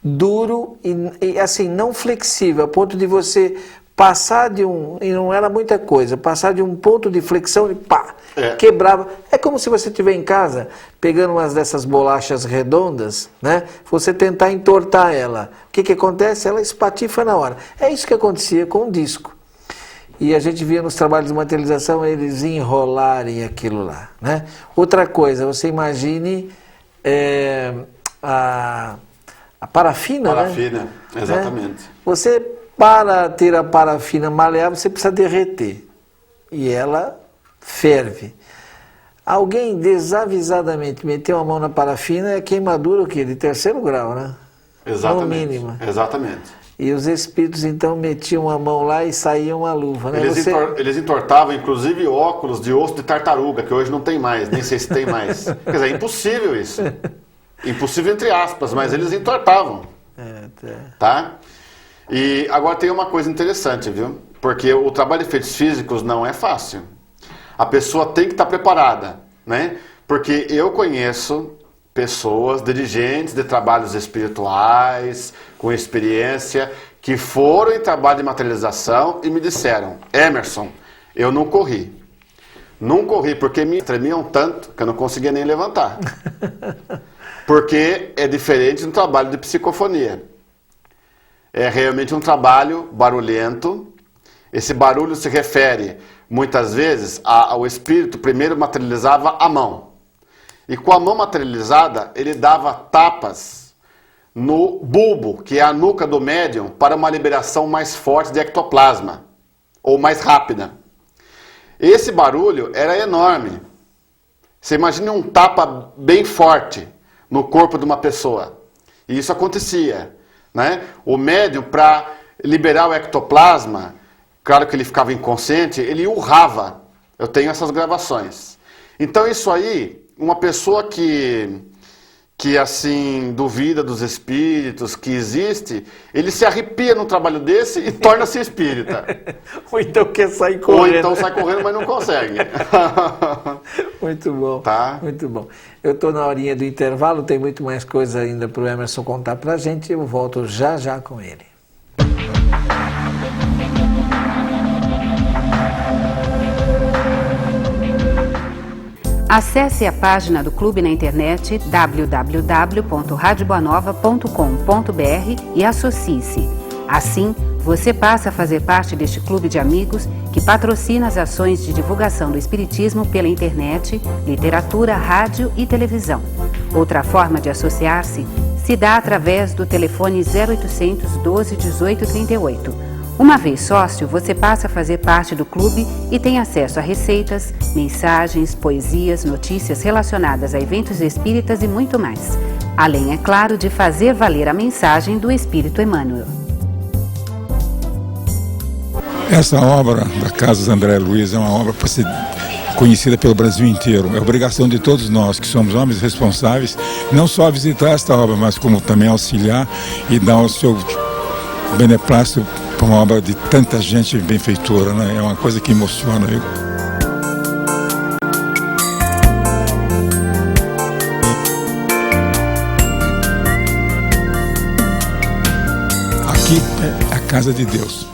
duro e assim, não flexível, a ponto de você passar de e não era muita coisa, passar de um ponto de flexão e pá, quebrava. É como se você estiver em casa, pegando umas dessas bolachas redondas, né? Você tentar entortar ela. O que acontece? Ela espatifa na hora. É isso que acontecia com o disco. E a gente via nos trabalhos de materialização eles enrolarem aquilo lá, né? Outra coisa, você imagine a parafina, Parafina, né? Exatamente. Você, para ter a parafina maleável, você precisa derreter. E ela ferve. Alguém desavisadamente meteu a mão na parafina, é queimadura o quê? De 3º grau, né? Exatamente. No mínimo. Exatamente. E os espíritos então metiam a mão lá e saíam a luva, né? Eles entortavam inclusive óculos de osso de tartaruga, que hoje não tem mais, nem sei se tem mais. Quer dizer, é impossível isso. Impossível entre aspas, mas eles entortavam. Tá? E agora tem uma coisa interessante, viu? Porque o trabalho de efeitos físicos não é fácil. A pessoa tem que estar preparada, né? Porque eu conheço pessoas, dirigentes de trabalhos espirituais, com experiência, que foram em trabalho de materialização e me disseram: Emerson, eu não corri. Não corri porque me tremiam tanto que eu não conseguia nem levantar. porque é diferente do trabalho de psicofonia. É realmente um trabalho barulhento. Esse barulho se refere, muitas vezes, ao espírito primeiro materializava a mão. E com a mão materializada, ele dava tapas no bulbo, que é a nuca do médium, para uma liberação mais forte de ectoplasma, ou mais rápida. Esse barulho era enorme. Você imagina um tapa bem forte no corpo de uma pessoa. E isso acontecia, né? O médium, para liberar o ectoplasma, claro que ele ficava inconsciente, ele urrava. Eu tenho essas gravações. Então isso aí, uma pessoa que assim duvida dos espíritos, que existe, ele se arrepia num trabalho desse e torna-se espírita. Ou então quer sair correndo. Ou então sai correndo, mas não consegue. Muito bom, tá? Muito bom. Eu estou na horinha do intervalo, tem muito mais coisa ainda para o Emerson contar para a gente, eu volto já já com ele. Acesse a página do clube na internet www.radioboanova.com.br e associe-se. Assim, você passa a fazer parte deste clube de amigos que patrocina as ações de divulgação do Espiritismo pela internet, literatura, rádio e televisão. Outra forma de associar-se se dá através do telefone 0800 12 18 38. Uma vez sócio, você passa a fazer parte do clube e tem acesso a receitas, mensagens, poesias, notícias relacionadas a eventos espíritas e muito mais. Além, é claro, de fazer valer a mensagem do Espírito Emmanuel. Essa obra da Casa André Luiz é uma obra para ser conhecida pelo Brasil inteiro. É obrigação de todos nós, que somos homens responsáveis, não só visitar esta obra, mas como também auxiliar e dar o seu beneplácito para uma obra de tanta gente benfeitora, né? É uma coisa que emociona eu. Aqui é a casa de Deus.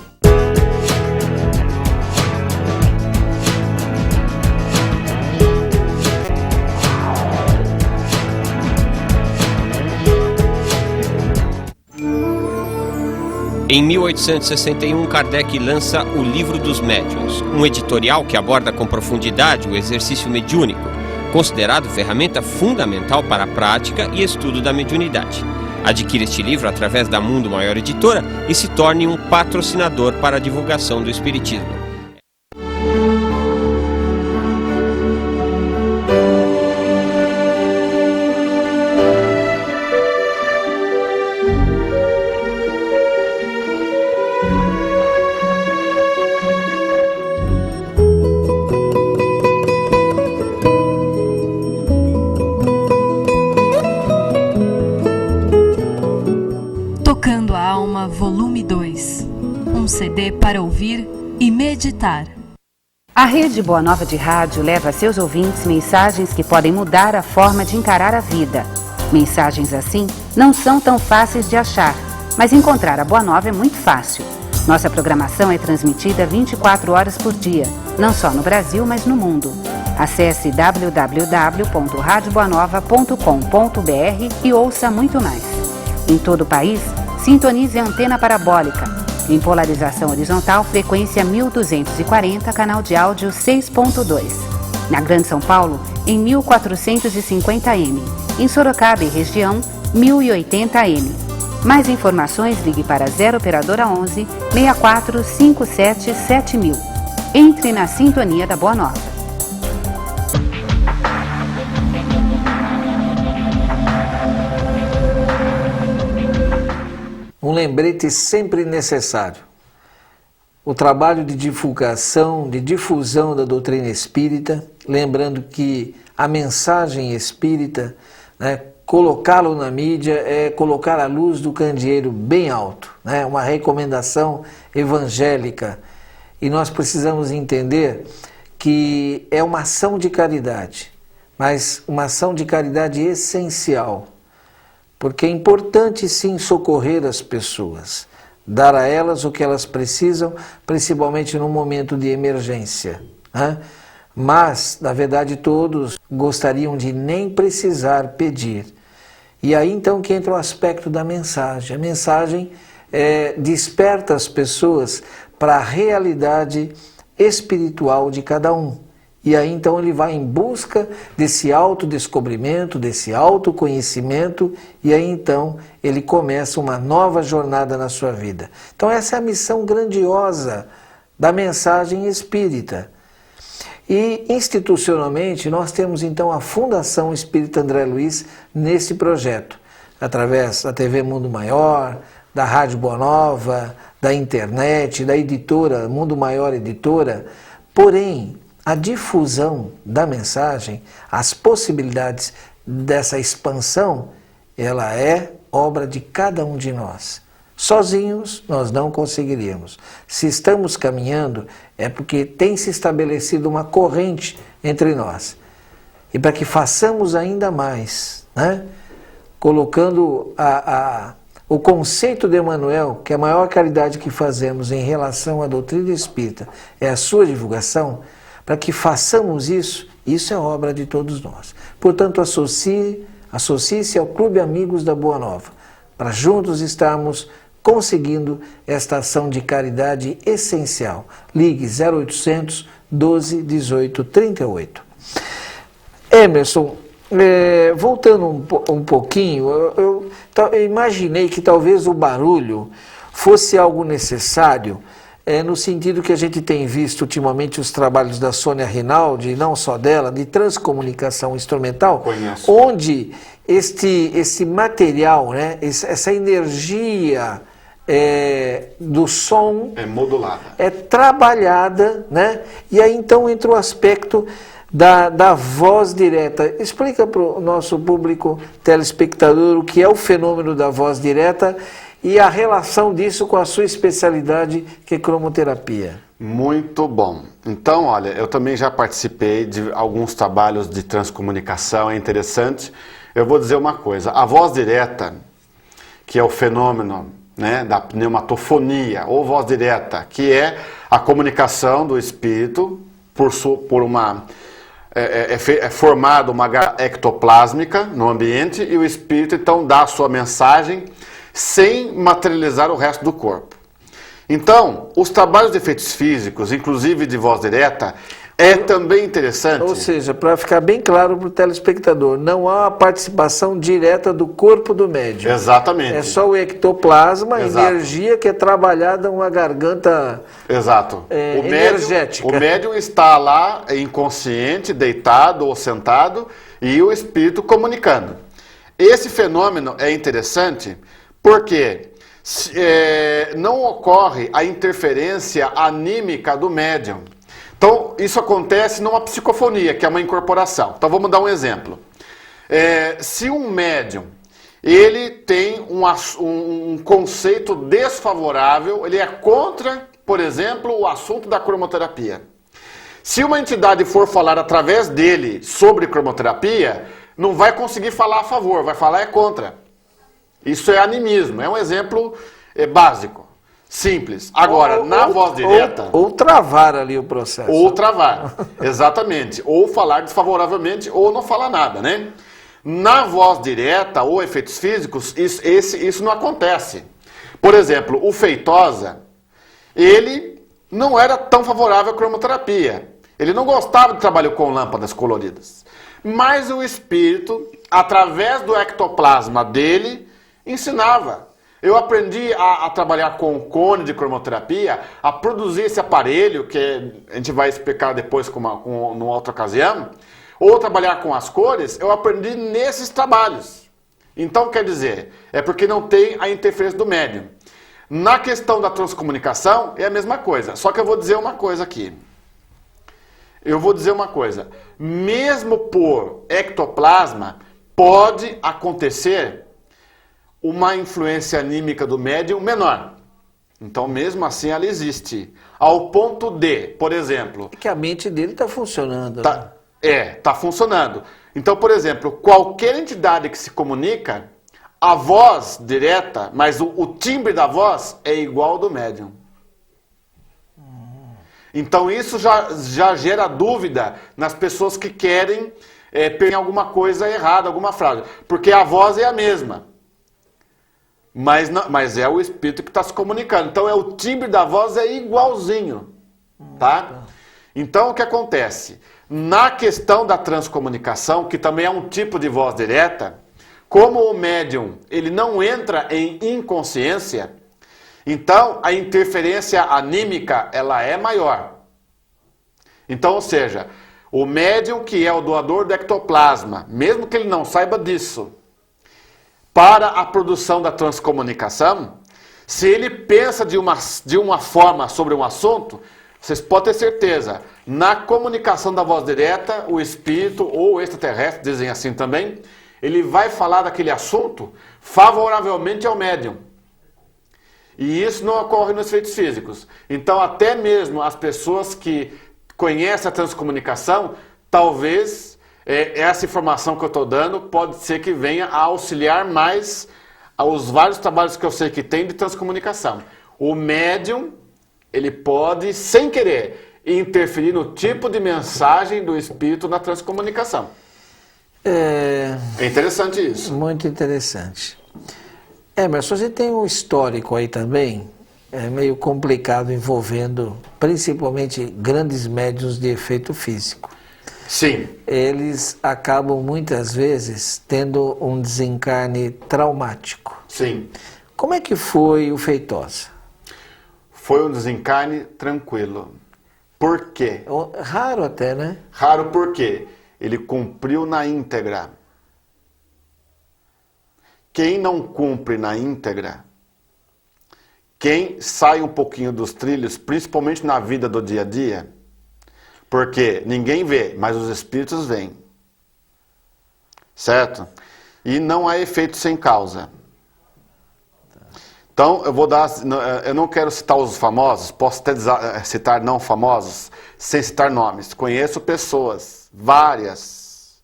Em 1861, Kardec lança O Livro dos Médiuns, um editorial que aborda com profundidade o exercício mediúnico, considerado ferramenta fundamental para a prática e estudo da mediunidade. Adquira este livro através da Mundo Maior Editora e se torne um patrocinador para a divulgação do Espiritismo. Tocando a Alma, volume 2. Um CD para ouvir e meditar. A Rede Boa Nova de Rádio leva a seus ouvintes mensagens que podem mudar a forma de encarar a vida. Mensagens assim não são tão fáceis de achar, mas encontrar a Boa Nova é muito fácil. Nossa programação é transmitida 24 horas por dia, não só no Brasil, mas no mundo. Acesse www.radioboanova.com.br e ouça muito mais. Em todo o país, sintonize a antena parabólica. Em polarização horizontal, frequência 1240, canal de áudio 6.2. Na Grande São Paulo, em 1450M. Em Sorocaba e região, 1080M. Mais informações, ligue para 0 operadora 11 64 57 7000. Entre na sintonia da Boa Nova. Um lembrete sempre necessário. O trabalho de divulgação, de difusão da doutrina espírita, lembrando que a mensagem espírita, né, colocá-lo na mídia é colocar a luz do candeeiro bem alto, né, uma recomendação evangélica. E nós precisamos entender que é uma ação de caridade, mas uma ação de caridade essencial. Porque é importante sim socorrer as pessoas, dar a elas o que elas precisam, principalmente num momento de emergência, né? Mas, na verdade, todos gostariam de nem precisar pedir. E aí então que entra o aspecto da mensagem. A mensagem desperta as pessoas para a realidade espiritual de cada um. E aí então ele vai em busca desse autodescobrimento, desse autoconhecimento, e aí então ele começa uma nova jornada na sua vida. Então essa é a missão grandiosa da mensagem espírita. E institucionalmente nós temos então a Fundação Espírita André Luiz nesse projeto, através da TV Mundo Maior, da Rádio Boa Nova, da internet, da editora Mundo Maior Editora. Porém, a difusão da mensagem, as possibilidades dessa expansão, ela é obra de cada um de nós. Sozinhos nós não conseguiríamos. Se estamos caminhando, é porque tem se estabelecido uma corrente entre nós. E para que façamos ainda mais, né? Colocando o conceito de Emmanuel, que a maior caridade que fazemos em relação à doutrina espírita é a sua divulgação, para que façamos isso, isso é obra de todos nós. Portanto, associe-se ao Clube Amigos da Boa Nova, para juntos estarmos conseguindo esta ação de caridade essencial. Ligue 0800 12 18 38. Emerson, voltando um pouquinho, eu imaginei que talvez o barulho fosse algo necessário, no sentido que a gente tem visto ultimamente os trabalhos da Sônia Rinaldi, e não só dela, de transcomunicação instrumental, onde esse material, né, essa energia do som modulada, trabalhada, né? E aí então entra o aspecto da voz direta. Explica para o nosso público telespectador o que é o fenômeno da voz direta e a relação disso com a sua especialidade, que é cromoterapia. Muito bom. Então, olha, eu também já participei de alguns trabalhos de transcomunicação, é interessante. Eu vou dizer uma coisa, a voz direta, que é o fenômeno, né, da pneumatofonia, ou voz direta, que é a comunicação do espírito por uma... É formada uma ectoplásmica no ambiente e o espírito então dá a sua mensagem sem materializar o resto do corpo. Então, os trabalhos de efeitos físicos, inclusive de voz direta, é também interessante. Ou seja, para ficar bem claro para o telespectador, não há a participação direta do corpo do médium. Exatamente. É só o ectoplasma, a Exato. energia que é trabalhada numa garganta energética. O médium está lá inconsciente, deitado ou sentado, e o espírito comunicando. Esse fenômeno é interessante porque não ocorre a interferência anímica do médium. Então, isso acontece numa psicofonia, que é uma incorporação. Então, vamos dar um exemplo. Se um médium, ele tem um conceito desfavorável, ele é contra, por exemplo, o assunto da cromoterapia. Se uma entidade for falar através dele sobre cromoterapia, não vai conseguir falar a favor, vai falar contra. Isso é animismo, é um exemplo básico. Simples. Agora, na voz direta... Ou travar ali o processo. Ou travar, exatamente. Ou falar desfavoravelmente, ou não falar nada, né? Na voz direta ou efeitos físicos, isso não acontece. Por exemplo, o Feitosa, ele não era tão favorável à cromoterapia. Ele não gostava de trabalhar com lâmpadas coloridas. Mas o espírito, através do ectoplasma dele, ensinava. Eu aprendi a trabalhar com o cone de cromoterapia, a produzir esse aparelho, que a gente vai explicar depois numa outra ocasião, ou trabalhar com as cores, eu aprendi nesses trabalhos. Então, quer dizer, é porque não tem a interferência do médium. Na questão da transcomunicação, é a mesma coisa, só que eu vou dizer uma coisa aqui. Mesmo por ectoplasma, pode acontecer uma influência anímica do médium menor. Então, mesmo assim, ela existe. Ao ponto de, por exemplo... É que a mente dele está funcionando. Está funcionando. Então, por exemplo, qualquer entidade que se comunica, a voz direta, mas o timbre da voz é igual ao do médium. Então, isso já gera dúvida nas pessoas que querem tem alguma coisa errada, alguma frase. Porque a voz é a mesma. Mas é o espírito que está se comunicando. Então o timbre da voz é igualzinho. Tá? Então o que acontece? Na questão da transcomunicação, que também é um tipo de voz direta, como o médium ele não entra em inconsciência, então a interferência anímica ela é maior. Então, ou seja, o médium que é o doador do ectoplasma, mesmo que ele não saiba disso, para a produção da transcomunicação, se ele pensa de uma forma sobre um assunto, vocês podem ter certeza, na comunicação da voz direta, o espírito ou o extraterrestre, dizem assim também, ele vai falar daquele assunto favoravelmente ao médium. E isso não ocorre nos efeitos físicos. Então, até mesmo as pessoas que conhecem a transcomunicação, talvez essa informação que eu estou dando pode ser que venha a auxiliar mais aos vários trabalhos que eu sei que tem de transcomunicação. O médium, ele pode, sem querer, interferir no tipo de mensagem do espírito na transcomunicação. É interessante isso. Muito interessante. Mas a gente tem um histórico aí também, meio complicado, envolvendo principalmente grandes médiuns de efeito físico. Sim. Eles acabam muitas vezes tendo um desencarne traumático. Sim. Como é que foi o Feitosa? Foi um desencarne tranquilo. Por quê? Raro até, né? Raro por quê? Ele cumpriu na íntegra. Quem não cumpre na íntegra, quem sai um pouquinho dos trilhos, principalmente na vida do dia a dia, porque ninguém vê, mas os espíritos veem. Certo? E não há efeito sem causa. Então, eu não quero citar os famosos, posso até citar não famosos, sem citar nomes. Conheço pessoas, várias,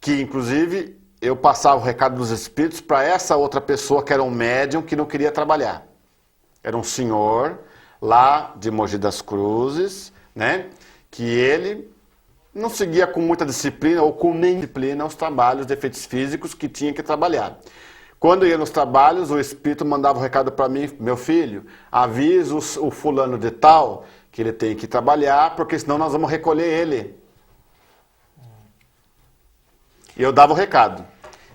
que inclusive eu passava o recado dos espíritos para essa outra pessoa que era um médium que não queria trabalhar. Era um senhor lá de Mogi das Cruzes, né, que ele não seguia com muita disciplina ou com nem disciplina os trabalhos de efeitos físicos que tinha que trabalhar. Quando ia nos trabalhos, o espírito mandava um recado para mim: meu filho, avisa o fulano de tal que ele tem que trabalhar, porque senão nós vamos recolher ele. E eu dava o recado.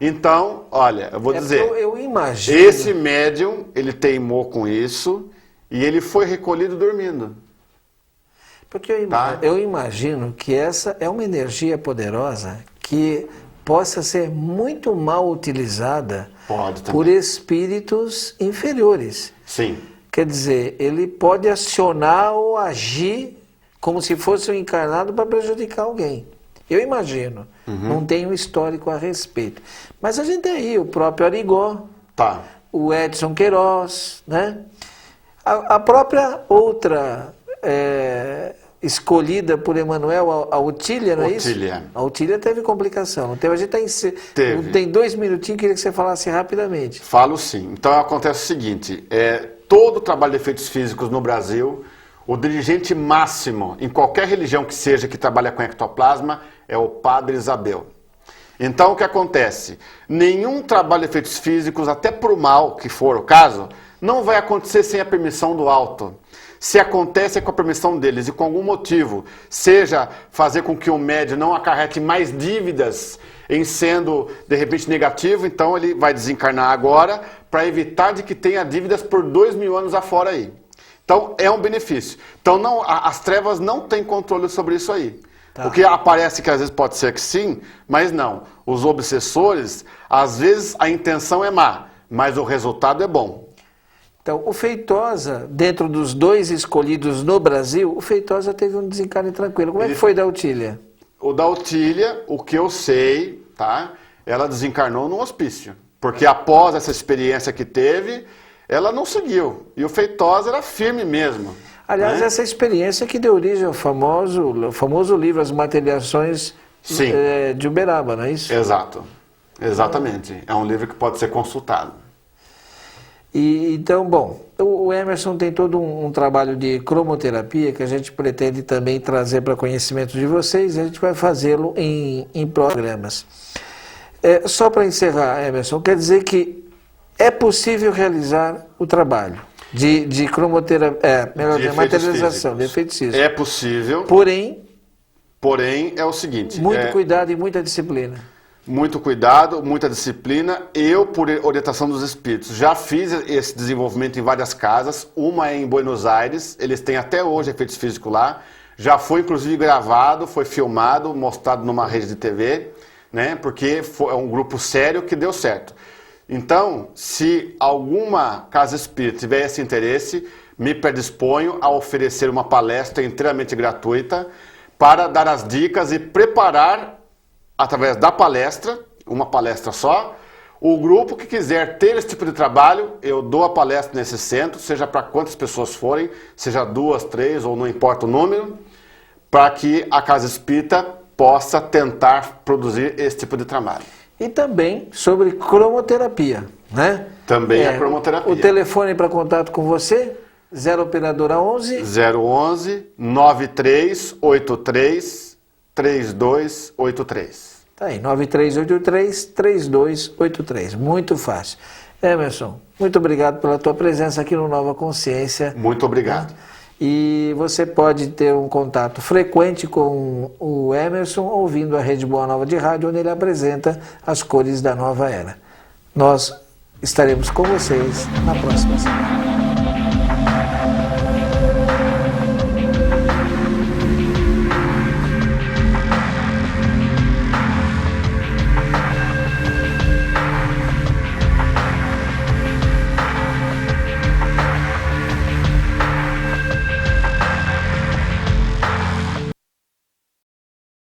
Então, olha, eu vou dizer, eu imagino. Esse médium, ele teimou com isso e ele foi recolhido dormindo. Porque eu imagino que essa é uma energia poderosa que possa ser muito mal utilizada por espíritos inferiores. Sim. Quer dizer, ele pode acionar ou agir como se fosse um encarnado para prejudicar alguém. Eu imagino. Não tenho histórico a respeito. Mas a gente tem aí o próprio Arigó, o Edson Queiroz, né? A própria outra escolhida por Emmanuel, a Otília, não é isso? A Otília teve complicação. Não teve? A gente tem 2 minutinhos, queria que você falasse rapidamente. Falo sim. Então acontece o seguinte, todo o trabalho de efeitos físicos no Brasil, o dirigente máximo, em qualquer religião que seja que trabalha com ectoplasma, é o Padre Isabel. Então o que acontece? Nenhum trabalho de efeitos físicos, até por mal que for o caso, não vai acontecer sem a permissão do alto. Se acontece é com a permissão deles e com algum motivo, seja fazer com que o médium não acarrete mais dívidas em sendo de repente negativo, então ele vai desencarnar agora para evitar de que tenha dívidas por 2000 anos afora aí. Então é um benefício. Então as trevas não têm controle sobre isso aí. O que aparece que às vezes pode ser que sim, mas não. Os obsessores, às vezes a intenção é má, mas o resultado é bom. Então, o Feitosa, dentro dos 2 escolhidos no Brasil, o Feitosa teve um desencarne tranquilo. Como é que foi da Otília? O da Otília, o que eu sei, ela desencarnou no hospício. Porque após essa experiência que teve, ela não seguiu. E o Feitosa era firme mesmo. Aliás, essa experiência que deu origem ao famoso livro As Materializações de Uberaba, não é isso? Exato. Exatamente. É um livro que pode ser consultado. E, então, bom, o Emerson tem todo um trabalho de cromoterapia que a gente pretende também trazer para conhecimento de vocês, a gente vai fazê-lo em programas. Só para encerrar, Emerson, quer dizer que é possível realizar o trabalho de cromoterapia, materialização de efeitos físicos. É possível. Porém, é o seguinte... Muito cuidado e muita disciplina. Muito cuidado, muita disciplina. Eu, por orientação dos espíritos, já fiz esse desenvolvimento em várias casas. Uma é em Buenos Aires, eles têm até hoje efeitos físicos lá. Já foi, inclusive, gravado, foi filmado, mostrado numa rede de TV, né? Porque é um grupo sério que deu certo. Então, se alguma casa espírita tiver esse interesse, me predisponho a oferecer uma palestra inteiramente gratuita para dar as dicas e preparar, através da palestra, uma palestra só, o grupo que quiser ter esse tipo de trabalho, eu dou a palestra nesse centro, seja para quantas pessoas forem, seja 2, 3 ou não importa o número, para que a casa espírita possa tentar produzir esse tipo de trabalho. E também sobre cromoterapia, né? Também a cromoterapia. O telefone para contato com você, 0 operadora 11... 011 9383 3283. Tá aí, 9383-3283. Muito fácil. Emerson, muito obrigado pela tua presença aqui no Nova Consciência. Muito obrigado. E você pode ter um contato frequente com o Emerson ouvindo a Rede Boa Nova de Rádio, onde ele apresenta as cores da nova era. Nós estaremos com vocês na próxima semana.